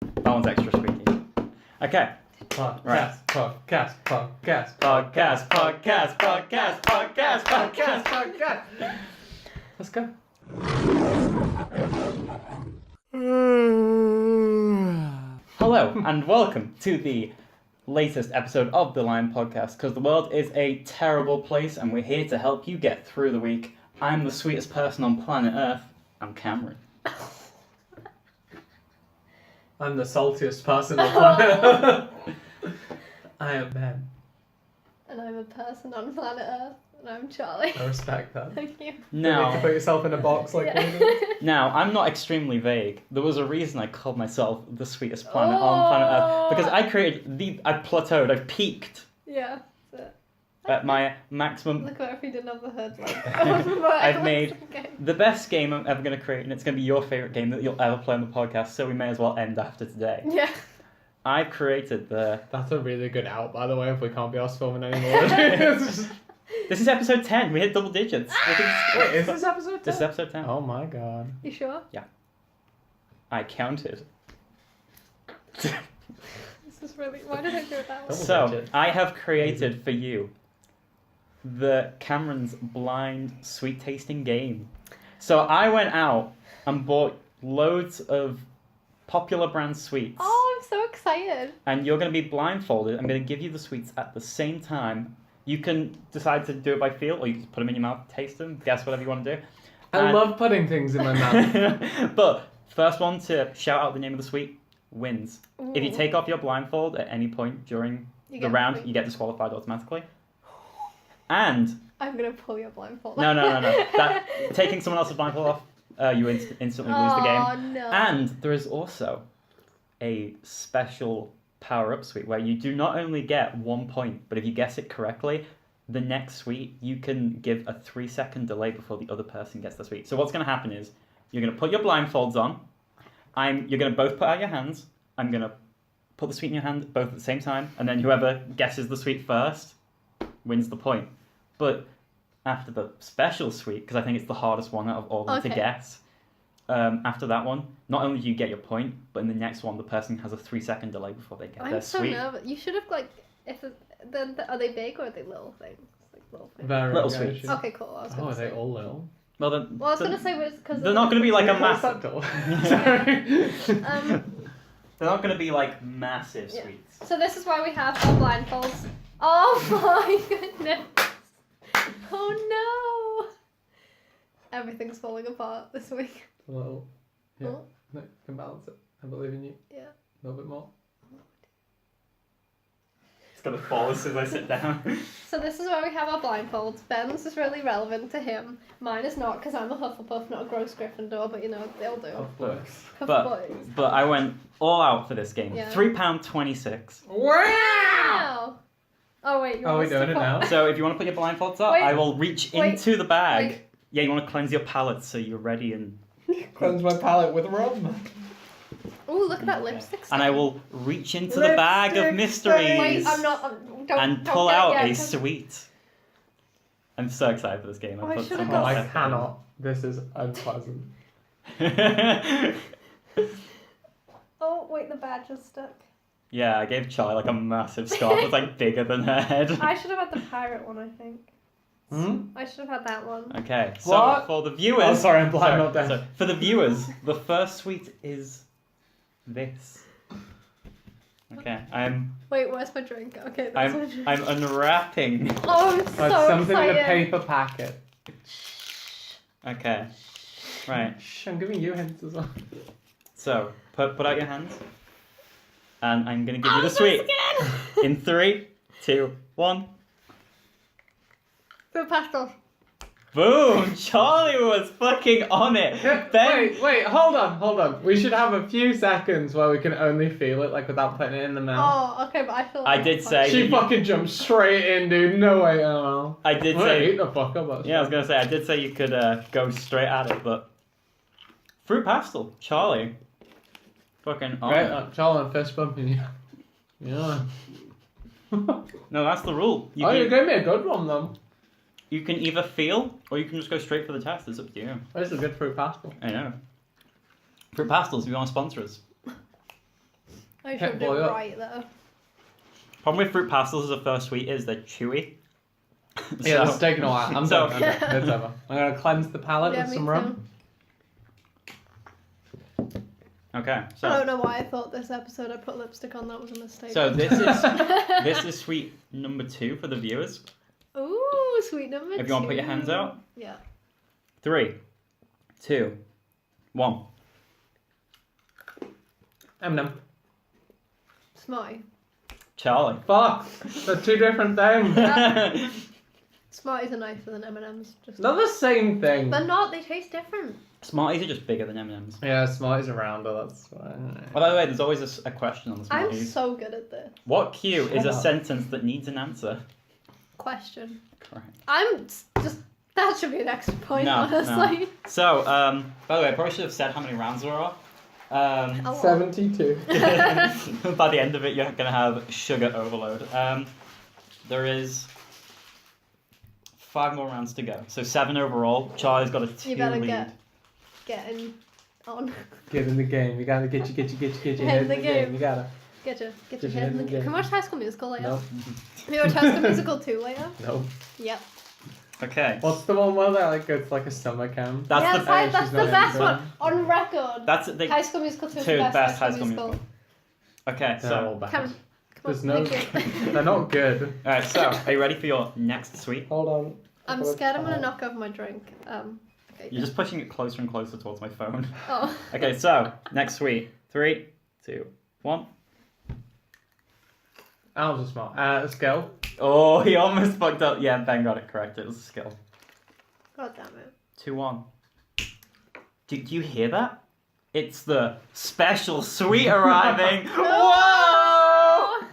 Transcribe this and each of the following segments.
That one's extra squeaky. Okay. Podcast. Let's go. Hello, and welcome to the latest episode of the Lion Podcast, because the world is a terrible place, and we're here to help you get through the week. I'm the sweetest person on planet Earth. I'm Cameron. I'm the saltiest person on planet Earth. I am Ben. And I'm a person on planet Earth, and I'm Charley. I respect that. Thank you. You need to put yourself in a box like we do. Now, I'm not extremely vague. There was a reason I called myself the sweetest planet on planet Earth, because I I've peaked Yeah, that's it. at my maximum. Look what if we didn't have the hood. Like, I've made the best game I'm ever going to create, and it's going to be your favourite game that you'll ever play on the podcast, so we may as well end after today. Yeah. I've created the... That's a really good out, by the way, if we can't be asked filming anymore. This is episode 10. We hit double digits. Wait, is this episode 10? This is episode 10. Oh my god. You sure? Yeah. I counted. This is really... Why did I do it that way? So, I have created for you the Cameron's blind sweet tasting game. So I went out and bought loads of popular brand sweets. Oh, I'm so excited. And you're going to be blindfolded. I'm going to give you the sweets at the same time. You can decide to do it by feel, or you can put them in your mouth, taste them, guess whatever you want to do. I love putting things in my mouth. But first one to shout out the name of the sweet wins. Ooh. If you take off your blindfold at any point during the round, you get disqualified automatically. And... I'm going to pull your blindfold. No. Taking someone else's blindfold off, you instantly lose the game. Oh, no. And there is also a special power-up sweet where you do not only get 1 point, but if you guess it correctly, the next sweet, you can give a 3-second delay before the other person gets the sweet. So what's going to happen is, you're going to put your blindfolds on, you're going to both put out your hands, I'm going to put the sweet in your hand both at the same time, and then whoever guesses the sweet first wins the point. But after the special sweet, because I think it's the hardest one out of all of them to guess, after that one, not only do you get your point, but in the next one, the person has a 3-second delay before they get their sweet. I'm so nervous. You should have, like, are they big or are they little things? Like little things? Very little good. sweets. Okay, cool. Are they all little? Well, then, I was going to say because they're not going to be like a massive... Sorry. They're not going to be like massive sweets. So this is why we have our blindfolds. Oh my goodness. Oh no. Everything's falling apart this week. A little. Yeah. Oh. No, you can balance it. I believe in you. Yeah. A little bit more. It's going to fall as soon as I sit down. So this is where we have our blindfolds. Ben's is really relevant to him. Mine is not, because I'm a Hufflepuff, not a gross Gryffindor, but you know, they'll do. Of course. But I went all out for this game. Yeah. £3.26. Wow! Oh wait, Are we doing it now? So if you want to put your blindfolds up, Wait. I will reach into the bag. Wait. Yeah, you want to cleanse your palate so you're ready and... Cleanse my palate with rum. Ooh, look at that lipstick stain. And I will reach into the bag of mysteries. Wait, I'm not... and pull out a sweet. I'm so excited for this game. Oh, I put should've some got- I effort in. cannot. This is unpleasant. Oh, wait, the badge is stuck. Yeah, I gave Charlie like a massive scarf. It's like bigger than her head. I should have had the pirate one, I think. Hmm? I should have had that one. Okay, so What? for the viewers... Oh, sorry, I'm blind, not deaf. So for the viewers, the first sweet is this. Okay, Wait, where's my drink? Okay, that's my drink. I'm unwrapping. Oh, I'm so It's something excited. in a paper packet. Okay, right. Shh, I'm giving you hints as well. So put out your hands, and I'm gonna give you the sweet. In 3, 2, 1. Fruit pastels. Boom! Charlie was fucking on it. Ben, Wait, hold on. We should have a few seconds where we can only feel it, like without putting it in the mouth. Oh, okay, but I feel I like did say- She you- fucking jumped straight in, dude. No way, oh. I did I'm gonna say. eat the fuck up. Yeah, I was gonna say I did say you could go straight at it, but fruit pastel, Charlie, fucking on Right, it. Charlie, fist bumping you. Yeah. No, that's the rule. You You can, gave me a good one though. you can either feel or you can just go straight for the test. It's up to you. This is a good fruit pastel. I know. Fruit pastels, if you want to sponsor us. I should do boy it up. right though. Problem with fruit pastels as a first sweet is they're chewy. Yeah, So- it's taking a while. I'm so- done. Okay, it's over. I'm gonna cleanse the palate Yeah, with me some too. rum. Okay, I so don't know why I thought this episode I put lipstick on. That was a mistake. so this is sweet number 2 for the viewers. Ooh, sweet number 2. If you want to put your hands out. Yeah. 3, 2, 1. Eminem. Smarty. Charley. Fuck. They're two different things. Smarties are nicer than M&M's. Just They're the same thing. They're not. They taste different. Smarties are just bigger than M&Ms. Yeah, Smarties are rounder. That's why. Well, by the way, there's always a question on the I'm Smarties. so good at this. What cue is Shut a up. sentence that needs an answer? Question. Correct. I'm just. That should be an extra point, No, honestly. So, by the way, I probably should have said how many rounds there are. A lot. 72. By the end of it, you're going to have sugar overload. There is 5 more rounds to go. So 7 overall. Charlie's got a 2 You better lead. get in on. Get in the game. You gotta get your Head head in the game. You gotta. Get your head in the game. Can we watch High School Musical later? Nope. Can we watch High School Musical 2 later? Nope. Yep. Okay. What's the one where they like go to like a summer camp? That's yeah, the that's, she's that's not the best into one on record. That's the High School Musical 2 is two the best High School Musical. Okay, They're all so bad. Come, There's on, no. thank you. They're not good. all right. So, are you ready for your next sweet? Hold on. I'm scared I'm gonna knock over my drink. Okay. You're just pushing it closer and closer towards my phone. Oh. Okay, so next sweet. 3, 2, 1. I was a smart. Skill. Oh, he almost fucked up. Yeah, Ben got it correct. It was a skill. God damn it. 2, 1. Do you hear that? It's the special sweet arriving. Whoa!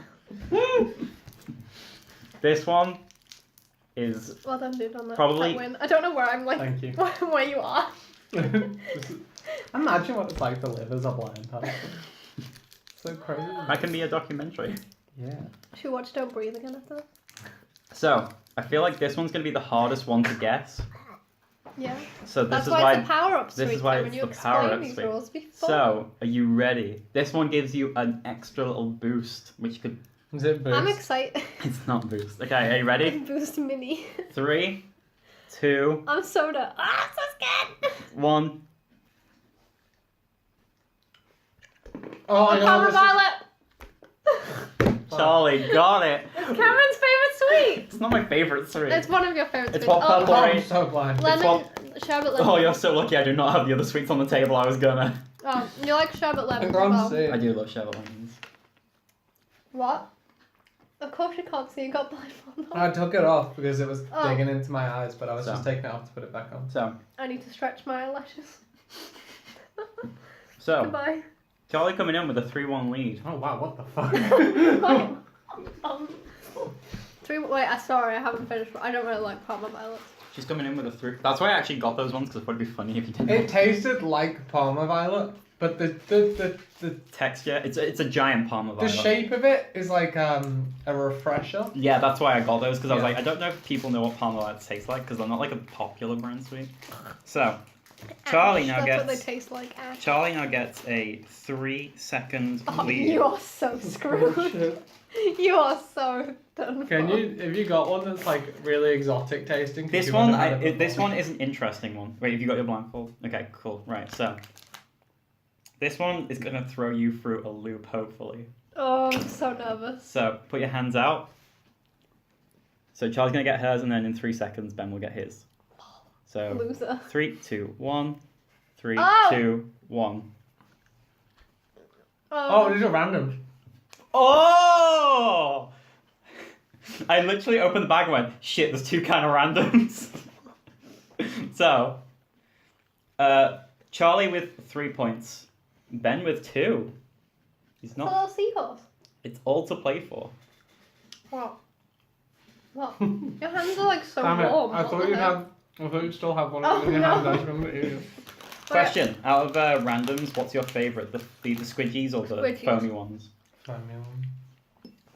This one is Well done, dude, on that Probably- that win. I don't know where I'm like. Thank you. Where you are. Imagine what it's like to live as a blind person. So crazy. that can be a documentary. Yeah. Should we watch Don't Breathe again after that? So I feel like this one's gonna be the hardest one to guess. Yeah. So this That's is why why. it's a power-up this suite. is why Cameron. it's You the power-up explained these suite. rules before. So are you ready? This one gives you an extra little boost, which could. Is it boost? I'm excited. It's not boost. Okay, are you ready? Boost mini. 3, 2, I'm soda. Ah, I'm so scared. 1. Oh, I know Power this is- Violet. Charlie got it. It's Cameron's favourite sweet. It's not my favorite sweet. It's one of your favourite It's sweets. what Oh, purple- Oh, I'm so blind. lemon, sherbet lemon. Oh, you're so lucky. I do not have the other sweets on the table. I was gonna. Oh, you like sherbet lemon as I can't well. see. I do love sherbet lemons. What? Of course you can't see. You got blindfold on. I took it off because it was Oh. digging into my eyes, but I was So. just taking it off to put it back on. I need to stretch my eyelashes. So Goodbye. Charlie coming in with a 3-1 lead. Oh wow, what the fuck? um, wait, sorry, I haven't finished. I don't really like Parma Violets. She's coming in with a 3. That's why I actually got those ones because it would be funny if you didn't. It tasted like Parma Violet, but the Texture. It's a giant Parma the Violet. shape of it is like a refresher. Yeah, that's why I got those because I was Yeah. like, I don't know if people know what Parma Violets taste like because they're not like a popular brand sweet. So Charlie Ash, now that's what gets. they taste like. Ash. Charlie now gets a 3-second Oh, lead. you are so screwed. Bullshit. You are so done Can for. you? Have you got one that's like really exotic tasting? 'Cause This you one, wouldn't have had it this before. one is an interesting one. Wait, have you got your blindfold? Okay, cool. Right, so this one is gonna throw you through a loop, hopefully. Oh, I'm so nervous. So put your hands out. So Charlie's gonna get hers, and then in 3 seconds, Ben will get his. So Loser. 3, 2, 1. 3, Oh! 2, 1. Oh, these are random. Oh! I literally opened the bag and went, shit, there's 2 kind of randoms. So, Charlie with 3 points. Ben with 2. He's It's a not. little seahorse. It's all to play for. Wow. What? Your hands are like so Damn it! warm. I what thought the you'd heck? have. I thought you'd still have one Oh, in your no. hand. I just remember eating. Question: out of randoms, what's your favourite? The squidgies or the Squidgies. foamy ones?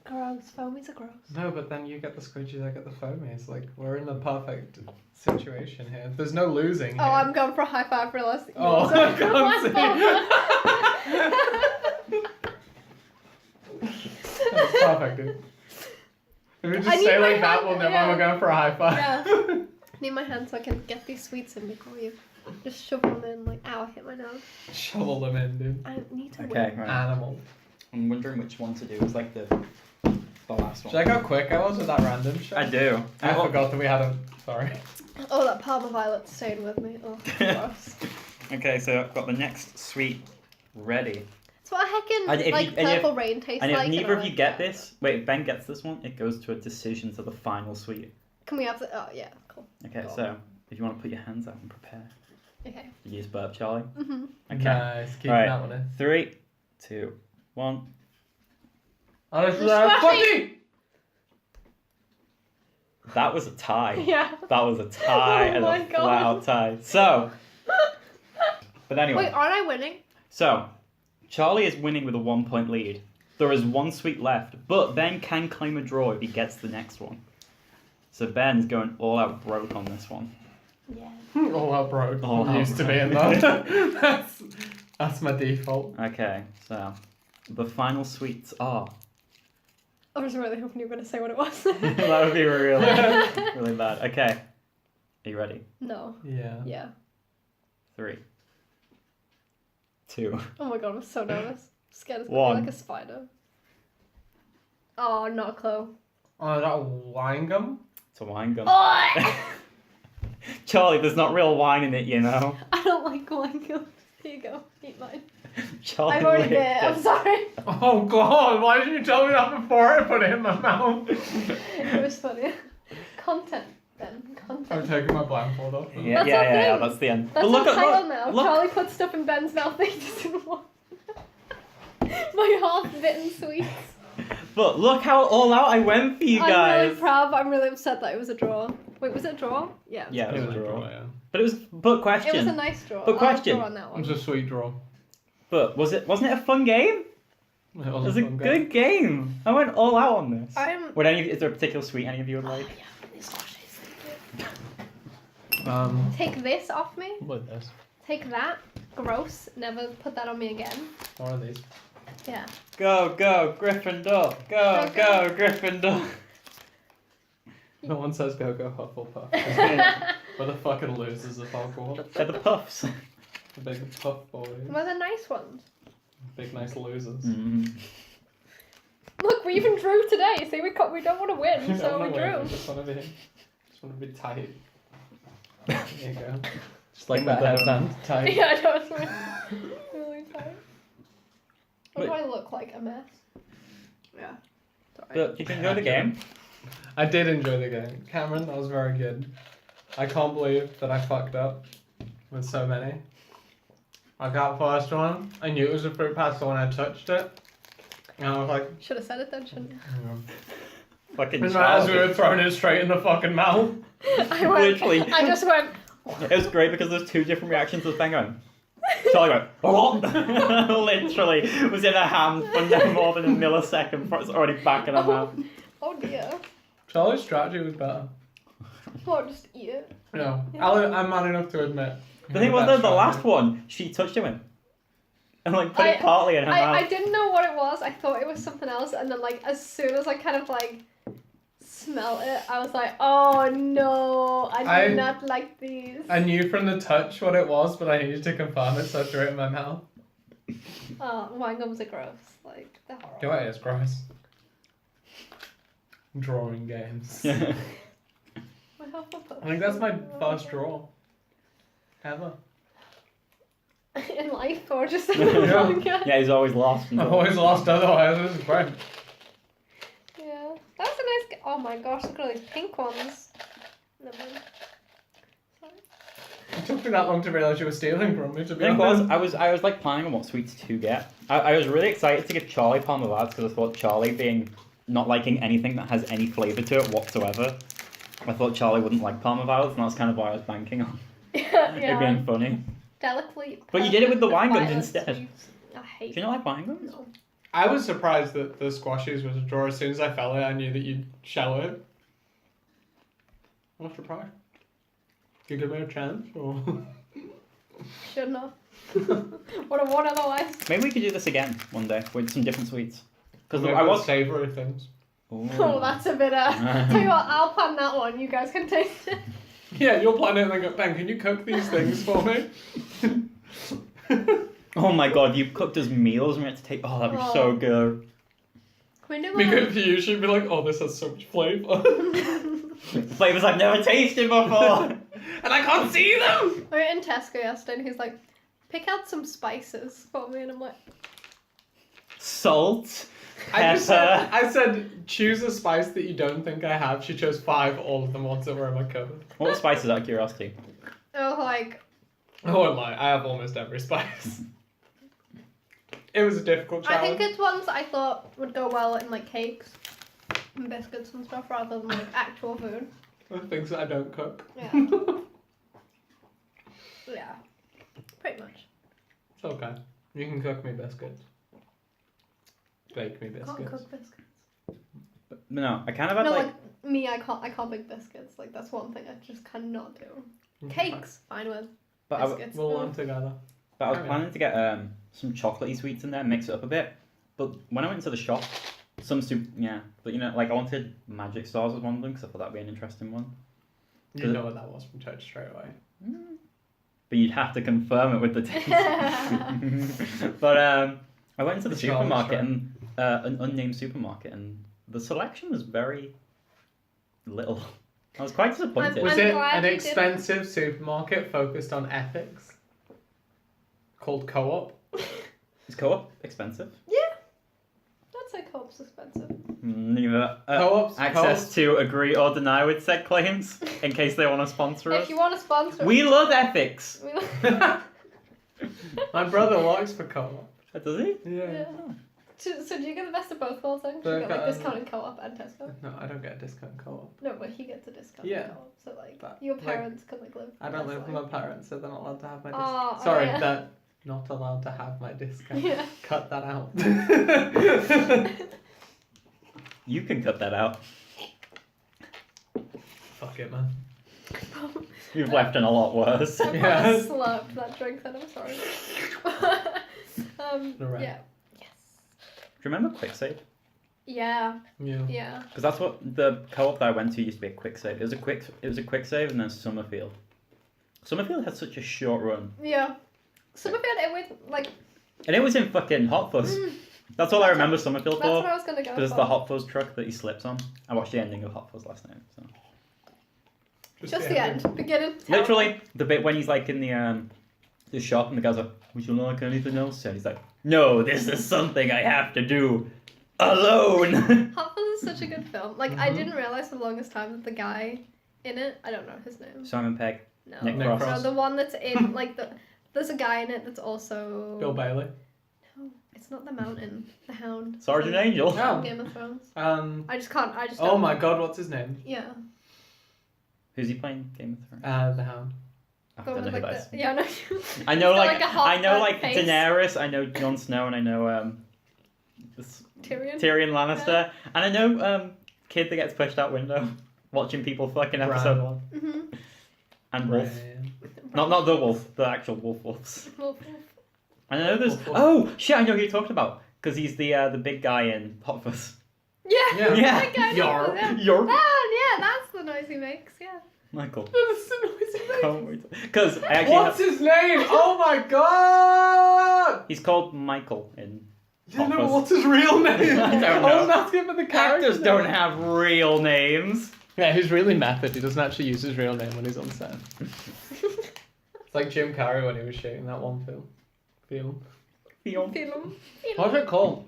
Gross. Foamies are gross. No, but then you get the squidgies, I get the foamies. Like we're in the perfect situation here. There's no losing. Here. Oh, I'm going for a high five realistic. Oh, I can't see. Perfect, dude. If we I just need stay my like that, hand, we'll know yeah. when we're going for a high five. Yeah. Need my hand so I can get these sweets in before you. Just shove them in, like, ow, I hit my nose. Shovel them in, dude. I need to Okay, win. right. Animal. I'm wondering which one to do. It's like the last one. Check how quick I was with that random shit. I do. I forgot that we had a. Sorry. Oh, that Parma Violet stayed with me. Oh, gross. Okay, so I've got the next sweet ready. It's what heckin' And if like you- and if- purple rain tastes And if like. neither I of you like get that. this, wait, if Ben gets this one, it goes to a decision to the final sweet. Can we have the? Oh yeah, cool. Okay, Go on. so if you want to put your hands out and prepare. Okay. You use burp, Charlie. Mhm. Okay. Nice. Keep Right. that one in. 3, 2, 1. Oh, this is Squashy! squashy! That was a tie. Yeah. That was a tie Oh and my a God. flat out tie. So, but anyway. Wait, aren't I winning? So, Charlie is winning with a 1-point lead. There is one sweet left, but Ben can claim a draw if he gets the next one. So Ben's going all out broke on this one. Yeah. All out broke. All I'm out used to broke. being that. That's my default. Okay, so the final sweets are. I was really hoping you were going to say what it was. That would be really, really bad. Okay, are you ready? No. Yeah. Yeah. 3, 2. Oh my god, I'm so nervous. I'm scared it's One. gonna be like a spider. Oh, not a clue. Oh, is that a wine gum? It's a wine gum. Oh! Charlie, there's not real wine in it, you know. I don't like wine gums. Here you go. Eat mine. Charlie I've already licked did it. I'm it. sorry. Oh god, why didn't you tell me that before I put it in my mouth? It was funny. Content, then. I'm Content. taking my blindfold off. Yeah, That's yeah, our yeah, yeah, thing. that's the end. That's But look our at title look, now. look. Charlie put stuff in Ben's mouth that he doesn't want. My half-bitten sweets. But look how all out I went for you I'm guys. really proud, but I'm really upset that it was a draw. Wait, was it a draw? Yeah. Yeah, It it was a draw, draw. yeah. But it was. But question. It was a nice draw. But I'll question. draw on that It one. was a sweet draw. But wasn't it a fun game? It It was a good game. I went all out on this. Would any of you, is there a particular sweet any of you would like? Oh, yeah, these squashes. Take this off me. What is this? Take that. Gross. Never put that on me again. What are these? Yeah. Go, go, Gryffindor. Go, Go, go, Gryffindor. No one says go go Hufflepuff. We're the fucking losers of Hogwarts. They're the puffs. The big puff boys. Well, the nice ones. Big nice losers. Mm. Look, we even drew today. See, we don't want to win, You so don't we wanna win, drew. you just want to be tight. There you go. Just like Same that with them. headband. Tight. Yeah, I know. It's really tight. Or do Wait. I look like a mess? Yeah. Sorry. But you can enjoy the game. I did enjoy the game. Cameron, that was very good. I can't believe that I fucked up with so many. I got first one. I knew it was a fruit pasta when I touched it. And I was like, Should have said it then, shouldn't Fucking and as we Charlie. were throwing it straight in the fucking mouth. I went, Literally. I just went. It was great because there's two different reactions to the thing going. Charlie went, what? Literally, was in her hand for no more than a millisecond before it's already back in her mouth. Oh dear. Charlie's strategy was better. What, just eat it? No, Yeah. I'm man enough to admit. The thing was though, the last one, she touched him and like put it partly in her mouth. I didn't know what it was. I thought it was something else, and then like as soon as I kind of like smelt it, I was like, oh no, I do I- not like these. I knew from the touch what it was, but I needed to confirm it, so I threw it in my mouth. Oh, wine gums are gross. Like they're horrible. Go ahead, it's gross. Drawing games. Yeah. My Hufflepuff. I think that's my first draw. Ever. In life or just Yeah. Yeah, he's always lost. I've always lost otherwise, this is great. Yeah, that was a nice. Oh my gosh, look at all these pink ones. Never mind. Sorry. It took me that long to realise you were stealing from me, to The be thing honest. was, I was like planning on what sweets to get. I was really excited to give Charlie Palmer Lads because I thought Charlie being not liking anything that has any flavour to it whatsoever. I thought Charlie wouldn't like Palmer Violets, and that's kind of why I was banking on Yeah, it being funny. delicately. But you did it with the wine gums violet instead. sweets. I hate. Do you not like wine gums? No. I was surprised that the squashies was a draw. As soon as I felt it, I knew that you'd shell it. What's your surprised? You give me a chance, or...? Shouldn't have. Would have won otherwise. Maybe we could do this again one day with some different sweets. Because Maybe I with was. savoury things. Oh, that's a bit. Tell you what, I'll plan that one. You guys can taste it. Yeah, you'll plan it and then go, Ben, can you cook these things for me? Oh my god, you cooked us meals and we had to take. Oh, that'd be so good. Can we do Be good for you. She'd be like, oh, this has so much flavour. Flavors I've never tasted before. And I can't see them! We were in Tesco yesterday and he's like, pick out some spices for me. And I'm like, Salt. I Pepper. said, choose a spice that you don't think I have. She chose 5, all of them ones that were in my cupboard. What spices out of curiosity? oh, like, Oh am I have almost every spice. It was a difficult I challenge. think it's ones that I thought would go well in like cakes and biscuits and stuff rather than like actual food. Things that I don't cook. Yeah. Yeah. Pretty much. It's okay. You can cook me biscuits. Bake me I biscuits. can't cook biscuits. No, I kind of had No, like. like me, I can't bake biscuits. Like that's one thing I just cannot do. Cakes, fine with. But I, Biscuits. We'll ugh. learn together. but I was Okay. planning to get some chocolatey sweets in there, mix it up a bit. But when I went to the shop, but you know, like I wanted Magic Stars as one of them because I thought that'd be an interesting one. You know what that was from church straight away. But you'd have to confirm it with the taste. But I went into the Charley supermarket Shred. and an unnamed supermarket, and the selection was very little. I was quite disappointed. Was I'm it glad an you expensive supermarket focused on ethics? Called Co-op? Is Co-op expensive? Yeah. I'd say co-op's expensive. Neither. Co-ops? Access to agree or deny with said claims, in case they want to sponsor us. If you want to sponsor, We love ethics. we My brother works for Co-op. Does he? Yeah. So do you get the best of both worlds then? Do you But, get like discounted co-op and Tesco? No, I don't get a discount Co-op. No, but he gets a discounted Yeah. co-op. So like But, your like, parents can like live. I don't the live best with my life. parents, so they're not allowed to have my Oh, discount. Sorry, yeah. they're not allowed to have my discount. Yeah. Cut that out. You can cut that out. Fuck it, man. You've left in a lot worse. I Yeah. probably slurped that drink then, I'm sorry. Right. Yeah. Yes. Do you remember Quick Save? Yeah. Yeah. Yeah. Because that's what the co-op that I went to used to be a Quick Save. It was a quick save, and then Summerfield. Summerfield had such a short run, Yeah. Summerfield, it was like. and it was in fucking Hot Fuzz. That's all I remember Summerfield That's what for. I was gonna go Because for. the Hot Fuzz truck that he slips on. I watched the ending of Hot Fuzz last night. So. Just the end. Beginning. Literally, the bit when he's like in the shop and the guy's like, "Would you like anything else?" And he's like, "No, this is something I have to do alone." Hot Fuzz is such a good film. Like I didn't realize for the longest time that the guy in it, I don't know his name. Simon Pegg, No. Nick Nick Frost. Frost. No, the one that's in like there's a guy in it that's also. Bill Bailey. No, it's not the Mountain. The Hound. Sergeant Angel. No. Game of Thrones. I just. Oh Don't. my god, what's his name? Yeah. Who's he playing? Game of Thrones. The Hound. I The don't one know with, who like, that is. the- Yeah, no. I know He's got, like a hot I know burnt like face. Daenerys. I know Jon Snow, and I know this Tyrion. Tyrion Lannister, and I know kid that gets pushed out window watching people fucking episode 1 Mm-hmm. and Wolf. Bran. Not the wolf, the actual wolves. Wolf. And I know there's. Wolf. Oh shit! I know who you're talking about because he's the big guy in Hot Fuzz. Yeah. Yeah. Yeah. That guy Yarp. knows, yeah. You're Yeah, that's the noise he makes. Yeah. Michael. That's the noise he makes. Can't wait. Because I actually What's his name? Oh my god! he's called Michael in. You Hot know Fuzz. what's his real name? I don't I know. wasn't asking for the character. Characters don't have real names. Yeah, he's really method. He doesn't actually use his real name when he's on set. It's like Jim Carrey when he was shooting that one film. Film. Feel him. What's it called?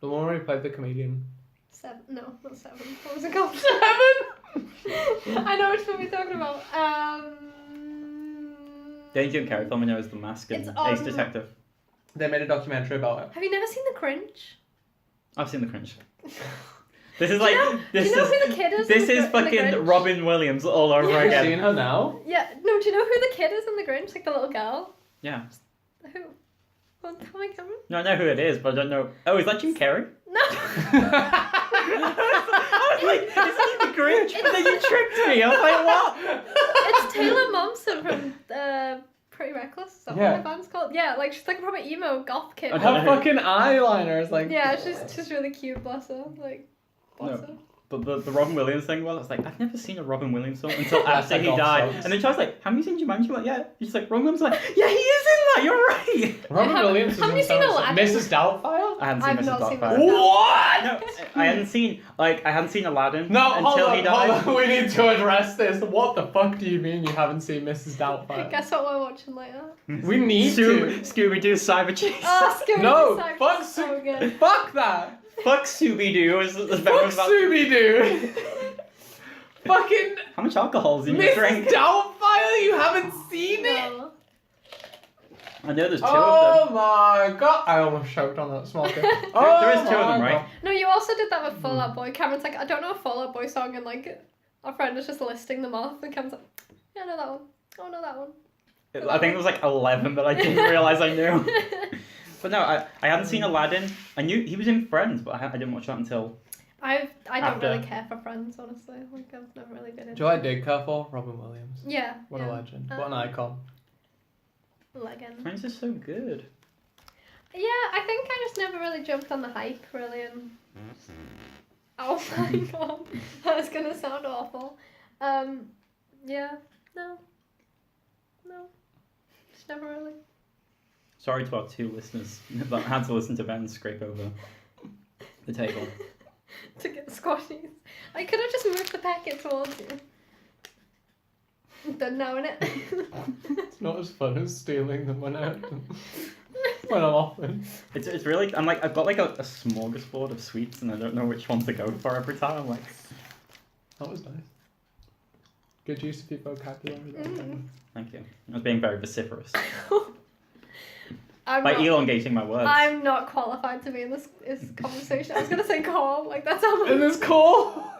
The one where he played the comedian. 7. No, not 7. What was it called? 7? I know which one we're talking about. The only Jim Carrey film I know is The Mask and It's Ace on- Detective. They made a documentary about it. Have you never seen The Cringe? I've seen The Cringe. This is Do like you know, this do you know is who the kid is? this in is the, Gr- in the fucking Grinch? Robin Williams all over Yeah. Have you again. seen her now? Yeah. No, do you know who the kid is in the Grinch? Like the little girl. Yeah. Who? Well, tell me, Cameron. No, I know who it is, but I don't know. Oh, is that Jim Carrey? No. I was like, isn't he the Grinch? But then you tricked me. I was like, what? It's Taylor Momsen from Pretty Reckless. Is that Yeah. what her band's called? Yeah, like she's like a proper emo goth kid. I Her don't know. fucking eyeliner is like. Yeah, she's really cute, bless her. Like, bless No. her. But the Robin Williams thing was, it's like, I've never seen a Robin Williams song until That's after like he all died. songs. And then Charlie's like, have you seen Jumanji? I'm like, yeah. She's like, Robin Williams? I'm like, yeah, he is in that, you're right. Robin Have- Williams was have in you so seen much Aladdin? stuff. Mrs. Doubtfire? I hadn't seen I've Mrs. not seen Doubtfire. Mrs. What? No, I hadn't seen Aladdin No, until he died. hold on. We need to address this. What the fuck do you mean you haven't seen Mrs. Doubtfire? Guess what we're watching later? We need to. Scooby-Doo Cyber Chase. Oh, Scooby-Doo No, Cyber fuck is so good. Fuck that. Fuck Scooby-Doo. Fuck Scooby-Doo. Fucking How much alcohol is in your Mrs. drink? Doubtfire, you haven't seen it? No. I know there's two Oh of them. my god. I almost choked on that smoker. There is two of them, right? No, you also did that with Fall Out Boy. Cameron's like, I don't know a Fall Out Boy song, and like, our friend is just listing them off, and Cameron's like, yeah, I know that one. Oh, I know that one. I think it was like 11 that I didn't realise I knew. But no, I hadn't seen Aladdin. I knew he was in Friends, but I didn't watch that until... I don't After. really care for Friends, honestly. Like, I've never really been into Do I dig her for? Robin Williams. Yeah. What yeah. a legend. What an icon. Legend. Friends is so good. Yeah, I think I just never really jumped on the hype, really, and... Oh my god. That was gonna sound awful. Yeah. No. Just never really. Sorry to our two listeners that had to listen to Ben scrape over the table. To get squashies. I could have just moved the packet towards you. Done knowing it. It's not as fun as stealing them when I'm often. It's really... I'm like, I've got like a smorgasbord of sweets and I don't know which one to go for every time. I'm like... That was nice. Good use of your vocabulary. Thank you. I was being very vociferous. I'm By not, elongating my words. I'm not qualified to be in this conversation. I was gonna say calm, like that's how In this call?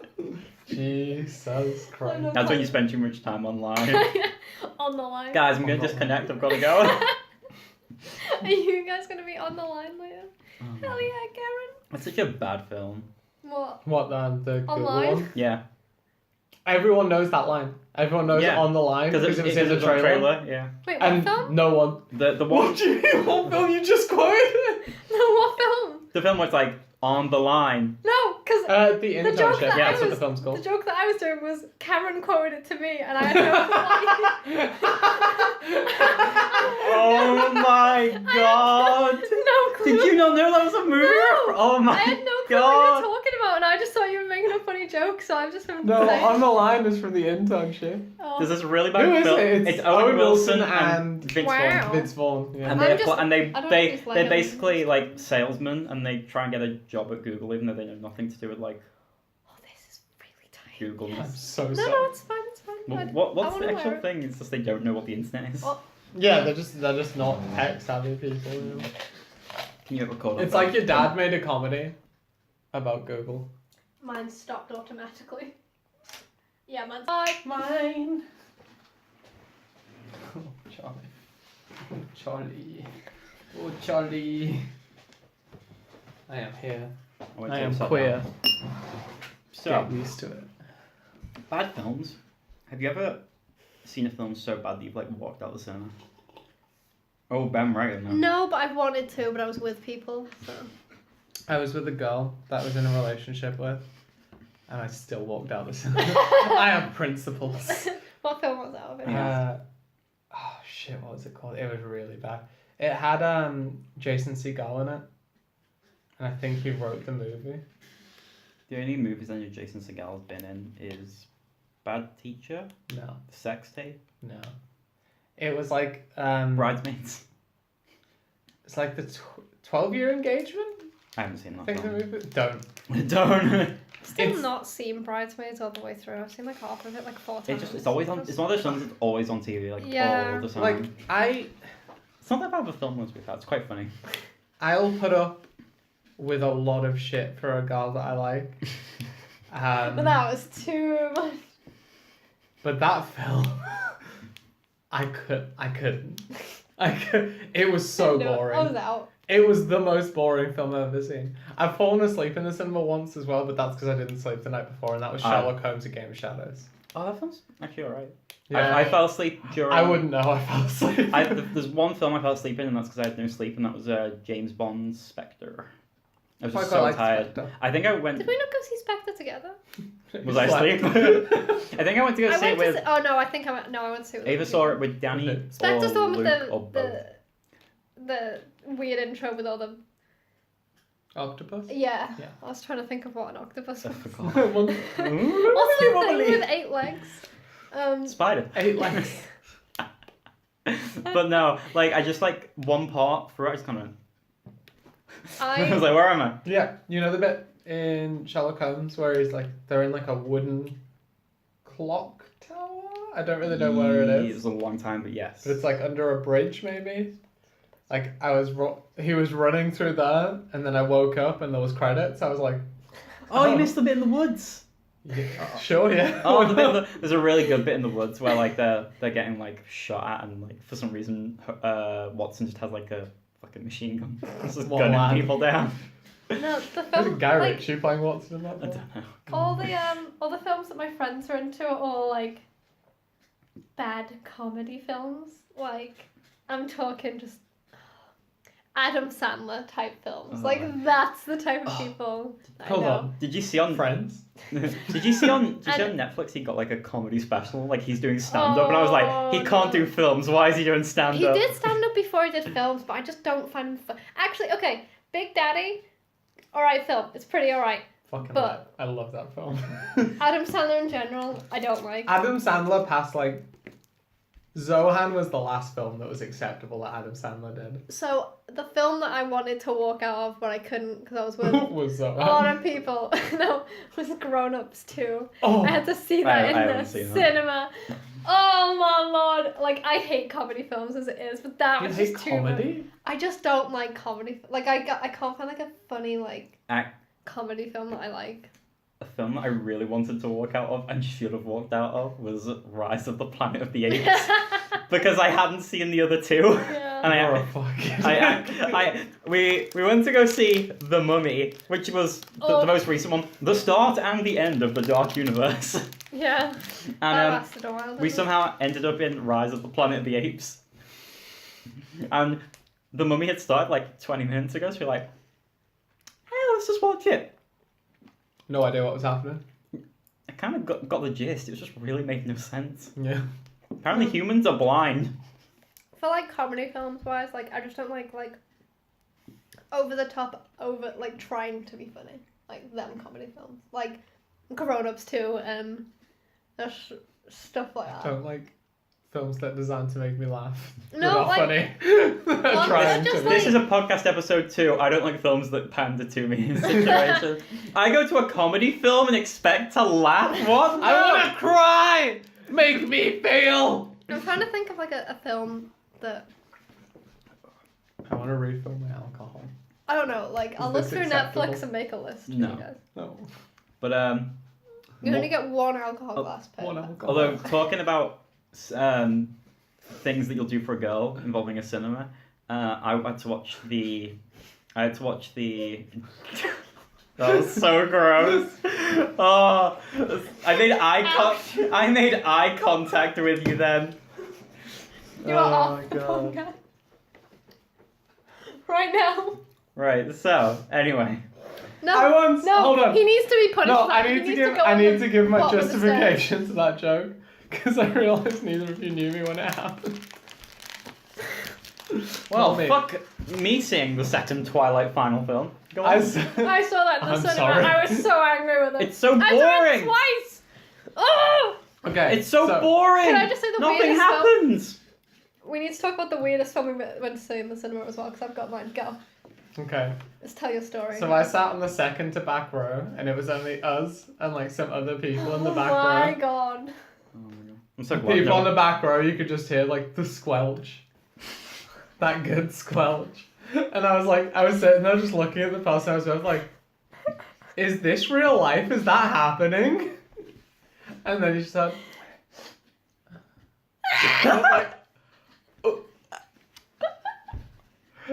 Jesus Christ. know. That's when you spend too much time online. on the line. Guys, I'm gonna disconnect. I've got to go. Are you guys gonna be on the line later? Hell yeah, Karen. It's such a bad film. What? What then? The Google Online? one? Yeah. Everyone knows that line. Everyone knows Yeah. it on the line because it was in the trailer. Yeah. Wait, what And film? no one. The one What do you mean? What film you just quoted? No, what film? the film was like on the line. No, because The the joke internship. that Yeah, I that's what the was film's the called. joke that I was doing was Cameron quoted it to me, and I had no Oh my god! no clue. Did you not know that was a movie? No. Oh my I had no clue god! what you were talking about, and I just thought you were making a funny joke, so I've just been No, saying. on the line is from the internship. Oh. There's this really bad Who is film. it? It's Owen Wilson and Vince Wow. Vaughn. Vince Vaughn. Yeah. And I'm they're, just- and they, I don't they, know if he's they're like basically like salesmen and they try and get a job at Google even though they know nothing to do with like Oh, this is really tight. Google. I'm so No, sorry. no, it's fine, it's fine. What's I the wanna actual wear it. thing? It's just they don't know what the internet is. Oh. Yeah, they're just not tech savvy people. You know? Can you ever call It's like your dad made a comedy about Google. Mine stopped automatically. Yeah, mine's Mine. Oh, Charlie. Oh, Charlie. Oh, Charlie. I am here. went I to am upside queer. down. So, Get used to it. bad films. Have you ever seen a film so bad that you've like walked out the cinema? Oh, Ben Ryan. No. No, but I've wanted to, but I was with people, so. I was with a girl that I was in a relationship with, and I still walked out the cinema. I have principles. What film was that of it? Oh shit, what was it called? It was really bad. It had Jason Segel in it, and I think he wrote the movie. The only movies I know Jason Segel's been in is Bad Teacher, No, Sex Tape, no. It was like Bridesmaids. it's like the 12-year engagement. I haven't seen I that think the film. movie. Don't. Don't. Still It's- not seen Bridesmaids all the way through. I've seen like half of it, like 4 times. It's always on. It's one of those films that's always on TV, like Yeah. all the time. Like It's not that bad of a film once we've had. It's quite funny. I'll put up with a lot of shit for a girl that I like. But that was too much. But that film, I couldn't. It was so No, boring. I was out. It was the most boring film I've ever seen. I've fallen asleep in the cinema once as well, but that's because I didn't sleep the night before, and that was Sherlock Holmes: A Game of Shadows. Oh, that film's actually alright. Yeah. I fell asleep during. I wouldn't know. I fell asleep. There's one film I fell asleep in, and that's because I had no sleep, and that was James Bond's Spectre. I was just so tired. I think I went. Did we not go see Spectre together? Was I asleep? I think I went to go see it with. Oh no, I think I went. No, I went to see it with. Ava saw it with Danny. Spectre's the one with Luke, or both. the weird intro with all the. Octopus? Yeah. Yeah. I was trying to think of what an octopus I was. forgot. What's the thing with 8 legs? Spider. 8 legs. But no, like I just like one part through it, I just kind of. I was I like, where am I? Yeah, you know the bit in Sherlock Holmes where he's like, they're in like a wooden clock tower? I don't really know where it It is. was a long time, but yes. But it's like under a bridge maybe. Like he was running through there and then I woke up and there was credits. I was like, Oh, you missed the bit in the woods. yeah, sure, yeah. Oh, there's a really good bit in the woods where like they're getting like shot at, and like for some reason Watson just has like a fucking machine gun. He's just What gunning lad? people down. no the Was film it Guy like Ritchie playing Watson in that I film? don't know. all the films that my friends are into are all like bad comedy films. Like I'm talking just Adam Sandler type films. Oh. Like that's the type of people I Hold know. on. Did you see on Friends? Did you see on Netflix he got like a comedy special, like he's doing stand up, and I was like, he can't do films, why is he doing stand He up? did stand up before he did films, but I just don't find him Actually, okay, Big Daddy, alright film. It's pretty alright. Fucking But- I love that film. Adam Sandler in general, I don't like. Adam Sandler passed like Zohan was the last film that was acceptable that Adam Sandler did. So the film that I wanted to walk out of, but I couldn't because I was with Was a Zohan? lot of people. No, was Grown Ups too. Oh, I had to see I that in haven't the seen that. cinema. Oh my lord! Like I hate comedy films as it is, but that you was hate just too much. comedy? I just don't like comedy. Like I can't find like a funny like Ac- comedy film that I like. A film that I really wanted to walk out of and should have walked out of was Rise of the Planet of the Apes, because I hadn't seen the other two. Yeah. And You're a fucking... we went to go see The Mummy, which was the most recent one, the start and the end of the Dark Universe. Yeah. That And lasted a while. we didn't it? somehow ended up in Rise of the Planet of the Apes. And The Mummy had started like 20 minutes ago, so we're like, hey, let's just watch it. No idea what was happening. I kind of got the gist, it was just really made no sense. Yeah. Apparently humans are blind. For like comedy films wise, like I just don't like over the top, like trying to be funny, like them comedy films, like Grown Ups too, there's stuff like that. Don't like films that are designed to make me laugh. No, They're not like- funny. They're Well, trying it's just to be. like- This is a podcast episode 2. I don't like films that pander to me in situation. I go to a comedy film and expect to laugh? What? I want to cry! Make me feel! I'm trying to think of like a film that I want to refill my alcohol. I don't know. Like I'll Is look this through acceptable? Netflix and make a list. For No. you guys. No. But You only get one alcohol Oh, glass per. One alcohol. although talking about things that you'll do for a girl involving a cinema, I had to watch the. That was so gross. Oh, I made eye contact with you then. You are Oh off my the God. podcast right now. Right. So anyway, No, I once- no, hold on. he needs to be punished. No, for I that. He need to needs give go I on need the to give my bottom of the stairs. justification to that joke because I realised neither of you knew me when it happened. well, Not me. fuck me seeing the second Twilight final film. Go on. I saw that in the I'm cinema. sorry. I was so angry with it. It's so I saw it boring. twice. Oh! Okay. It's so boring. Can I just say the Nothing weirdest film? happens. We need to talk about the weirdest film we went to see in the cinema as well, because I've got mine. Go. Okay. Let's tell your story. So I sat on the second to back row, and it was only us and like some other people in the back Oh my row. god. Oh my god. I'm so glad. People no- on the back row, you could just hear like the squelch. That good squelch. And I was sitting there just looking at the person I was with, like, is this real life? Is that happening? And then he just said, I was like, oh.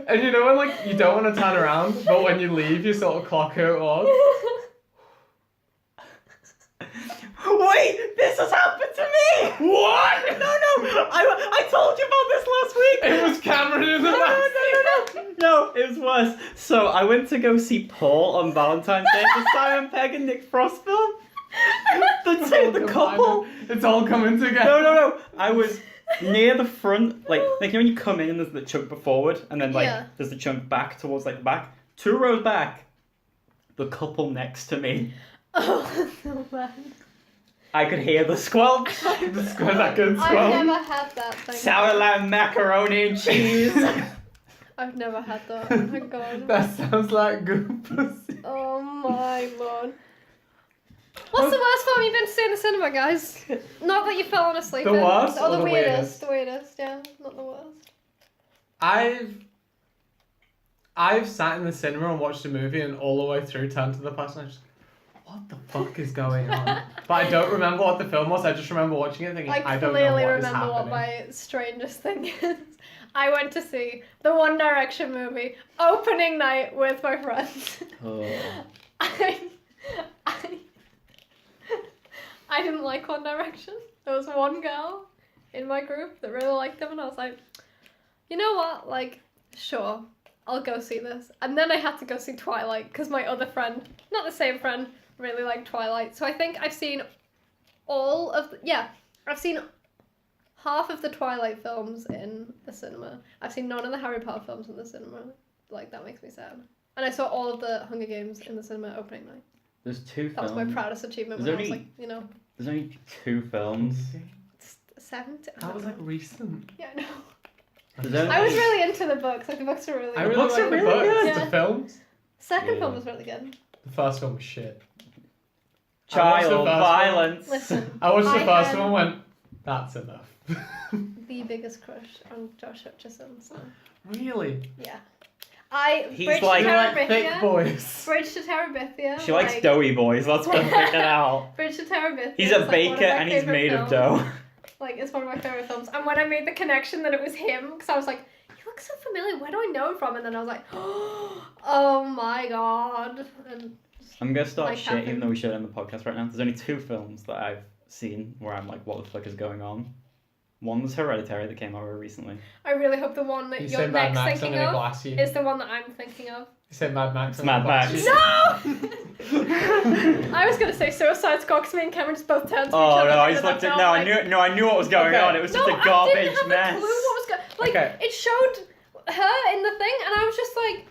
And you know when like you don't want to turn around, but when you leave, you sort of clock who it was. Wait, this has happened to me! What? No, I told you about this last week! It was Cameron in the back. No, it was worse. So I went to go see Paul on Valentine's Day, the Simon Pegg and Nick Frost film. The couple. It's all coming together. No. I was near the front, like you know when you come in and there's the chunk forward, and then there's the chunk back towards like the back. 2 rows back, the couple next to me. Oh, that's so bad. I could hear the squelch. The squelch, that good I've squelch. never had that thing. Sour lamb macaroni and cheese. I've never had that. Oh my god. That sounds like good pussy. Oh my lord. What's the worst film you've been to see in the cinema, guys? Not that you fell asleep The in. worst Or or the the weirdest. The weirdest, yeah. Not the worst. I've sat in the cinema and watched a movie and all the way through turned to the person and just, what the fuck is going on? But I don't remember what the film was. I just remember watching it thinking, I don't know clearly what is remember what happening. my strangest thing is. I went to see the One Direction movie opening night with my friends. Oh. I didn't like One Direction. There was one girl in my group that really liked them, and I was like, you know what? Like, sure, I'll go see this. And then I had to go see Twilight because my other friend, not the same friend, really liked Twilight. So I think I've seen I've seen half of the Twilight films in the cinema. I've seen none of the Harry Potter films in the cinema. Like, that makes me sad. And I saw all of the Hunger Games in the cinema opening night. There's 2 films. That was my proudest achievement There's when I was only- like, you know, There's only 2 films. 7. That was like recent. Yeah, no. There's only... I was really into the books. Like, the books are really I good. really books like are the really books. good. Yeah. The films. Second Yeah. film was really good. The first film was shit. Child violence. Listen, I watched the I first had- one and went, that's enough. the biggest crush on Josh Hutcherson. So Really? yeah, He's Bridge like- to You like thick Terabithia. boys. Bridge to Terabithia. She likes doughy boys, that's what I'm figuring out. Bridge to Terabithia. He's is, a like, one baker of my and he's favourite made of films. dough. Like, it's one of my favorite films. And when I made the connection that it was him, because I was like, he looks so familiar. Where do I know him from? And then I was like, oh my god. And I'm gonna start Like shit even happened. though we should end the podcast right now. There's only 2 films that I've seen where I'm like, what the fuck is going on? One was Hereditary that came out very recently. I really hope the one that You you're said Mad next Max, I'm thinking gonna of glass you. is the one that I'm thinking of. You said Mad Max. It's Mad Max. No! I was gonna say Suicide Squad because me and Cameron just both turned to each Oh other. no, I and just then looked at felt I knew what was going Okay. on. It was just no, a garbage I didn't have mess. a clue what was going. Like, Okay. it showed her in the thing, and I was just like,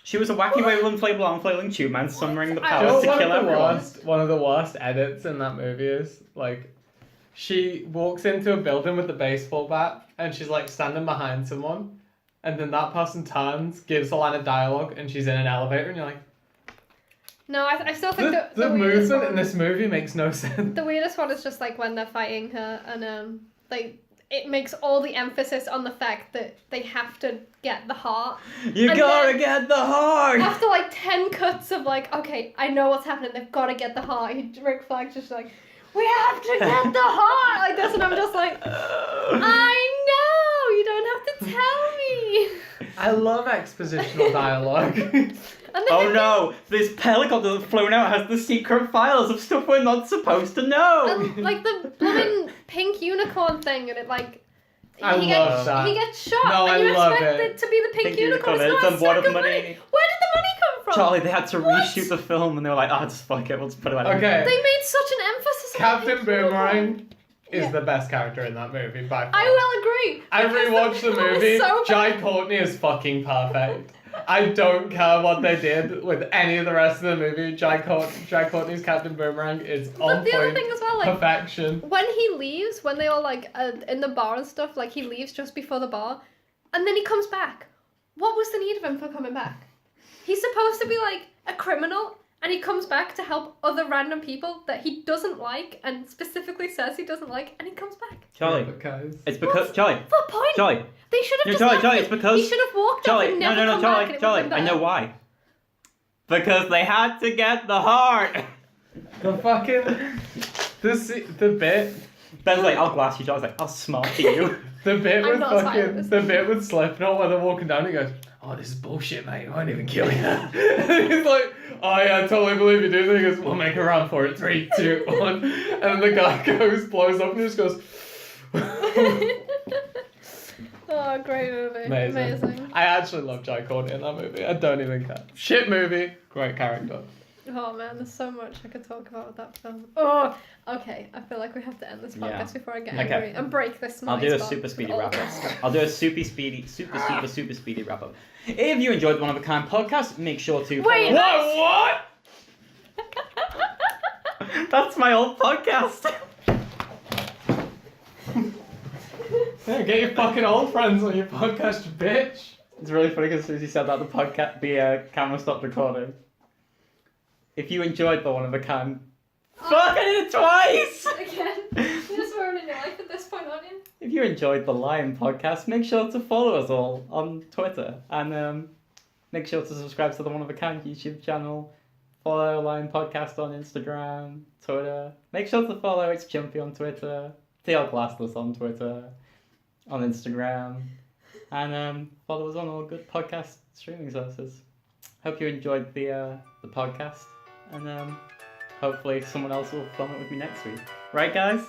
She was a wacky, waving, inflatable arm flailing tube man summoning the I powers know to kill everyone. One of the worst edits in that movie is like, she walks into a building with the baseball bat and she's like standing behind someone, and then that person turns, gives a line of dialogue, and she's in an elevator, and you're like, no, I still think the weirdest movement one, in this movie makes no sense. the weirdest one is just like when they're fighting her, and like it makes all the emphasis on the fact that they have to get the heart. You And gotta then- get the heart! After like 10 cuts of like, okay, I know what's happening, they've got to get the heart. Rick Flag's just like, we have to get the heart like this, and I'm just like, I know, you don't have to tell me. I love expositional dialogue. And then Oh no, this helicopter that's flown out has the secret files of stuff we're not supposed to know! and, like the blooming pink unicorn thing, and it like I he love gets, that. He gets shot, No, and I you love expect it. it to be the pink Pink unicorn. unicorn, It's not it's a a wad sack of of money. money. Where did the money come from? Charlie, they had to What? reshoot the film and they were like, just fuck it, we'll just put it like Okay. They made such an emphasis on Captain the pink unicorn. Boomerang is Yeah. the best character in that movie by far. I will agree. I because rewatched the film is movie. so Jai bad. Courtney is fucking perfect. I don't care what they did with any of the rest of the movie. Jai Courtney's Captain Boomerang is on But the other point. thing as well, like Perfection. when he leaves, when they all like in the bar and stuff, like he leaves just before the bar, and then he comes back. What was the need of him for coming back? He's supposed to be like a criminal, and he comes back to help other random people that he doesn't like, and specifically says he doesn't like, and he comes back. Charlie, Because it's because... Charlie, What point? Charlie, They should have no, just Charlie, left Charlie, it. it's because... He should have walked Charlie, up and no, never come back, and it Charlie, would I have know been why. Because they had to get the heart! the fucking the bit Ben's like, I'll glass you, Charlie's like, I'll smart you. the bit I'm with not fucking silenced. the bit with Slipknot where they're walking down, he goes, "Oh, this is bullshit, mate. I won't even kill you." And he's like, oh yeah, I totally believe you do. Then he goes, we'll make a run for it. 3, 2, 1. And then the guy blows up and just goes. Oh, great movie. Amazing. I actually love Jai Courtney in that movie. I don't even care. Shit movie, great character. Oh man, there's so much I could talk about with that film. Oh, okay. I feel like we have to end this podcast before I get angry and break this. I'll do a super speedy wrap up. I'll do a super speedy wrap up. If you enjoyed the One of a Kind podcast, make sure to. Wait. What? That's my old podcast. Yeah, get your fucking old friends on your podcast, you bitch. It's really funny because as soon as you said that, the camera stopped recording. If you enjoyed the One of a Kind, fuck, I did it twice! Again, you're just ruining your life at this point, aren't you? If you enjoyed the Lion podcast, make sure to follow us all on Twitter and make sure to subscribe to the One of a Kind YouTube channel. Follow Lion Podcast on Instagram, Twitter. Make sure to follow It's Jumpy on Twitter, TL Glassless on Twitter, on Instagram, and follow us on all good podcast streaming services. Hope you enjoyed the podcast, and hopefully someone else will film it with me next week. Right, guys?